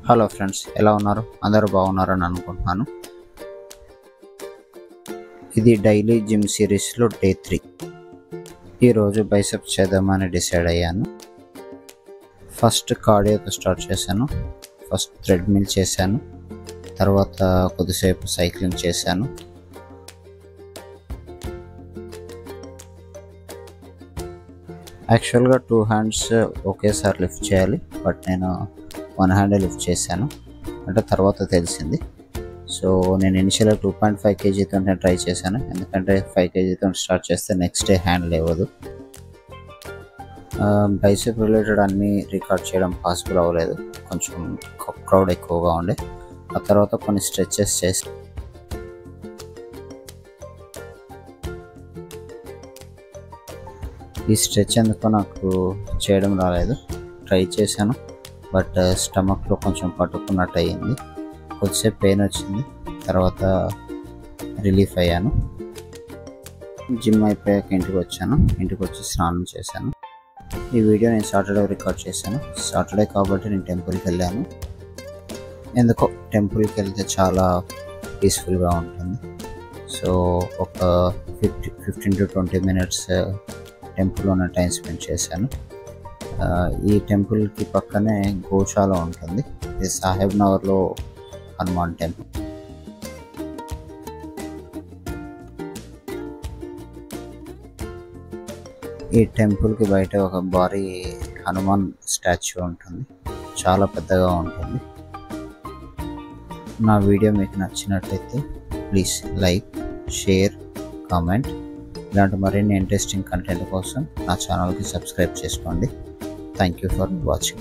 Hello friends, ఎలా ఉన్నారు? అందరూ బాగున్నారని అనుకుంటున్నాను. ఇది డైలీ జిమ్ సిరీస్లో డే 3. ఈరోజు బైసెప్స్ చేద్దామని డిసైడ్ అయ్యాను. ఫస్ట్ కార్డియోతో స్టార్ట్ చేశాను. ఫస్ట్ థ్రెడ్మిల్ చేశాను, తర్వాత కొద్దిసేపు సైక్లింగ్ చేశాను. యాక్చువల్గా 2 హ్యాండ్స్ ఒకేసారి లిఫ్ట్ చేయాలి, బట్ నేను 1 హ్యాండే లిఫ్ట్ చేశాను. అంటే తర్వాత తెలిసింది. సో నేను ఇనిషియల్గా 2.5 kgతో ట్రై చేశాను, ఎందుకంటే 5 kgతో స్టార్ట్ చేస్తే నెక్స్ట్ డే హ్యాండ్ లేవదు. బైసెప్ రిలేటెడ్ అన్నీ రికార్డ్ చేయడం పాసిబుల్ అవ్వలేదు, కొంచెం క్రౌడ్ ఎక్కువగా ఉండే. ఆ తర్వాత కొన్ని స్ట్రెచెస్ చేసి ఈ స్ట్రెచ్ ఎందుకో నాకు చేయడం రాలేదు. ట్రై చేశాను, బట్ స్టమక్లో కొంచెం పట్టుకున్నట్టు అయ్యింది. కొద్దిసేపు పెయిన్ వచ్చింది, తర్వాత రిలీఫ్ అయ్యాను. జిమ్ అయిపోయాక ఇంటికి వచ్చాను. ఇంటికి వచ్చి స్నానం చేశాను. ఈ వీడియో నేను సాటర్డే రికార్డ్ చేశాను. సాటర్డే కాబట్టి నేను టెంపుల్కి వెళ్ళాను. ఎందుకో టెంపుల్కి వెళ్తే చాలా పీస్ఫుల్గా ఉంటుంది. సో ఒక 15 to 20 minutes టెంపుల్లోనే టైం స్పెండ్ చేశాను. ఈ టెంపుల్కి పక్కనే గోశాల ఉంటుంది. ఇది సాహెబ్ నగర్లో హనుమాన్ టెంపుల్. ఈ టెంపుల్కి బయట ఒక భారీ హనుమాన్ స్టాచ్యూ ఉంటుంది, చాలా పెద్దగా ఉంటుంది. నా వీడియో మీకు నచ్చినట్లయితే ప్లీజ్ లైక్, షేర్, కామెంట్. ఇలాంటి మరిన్ని ఇంట్రెస్టింగ్ కంటెంట్ కోసం నా ఛానల్కి సబ్స్క్రైబ్ చేసుకోండి. Thank you for watching.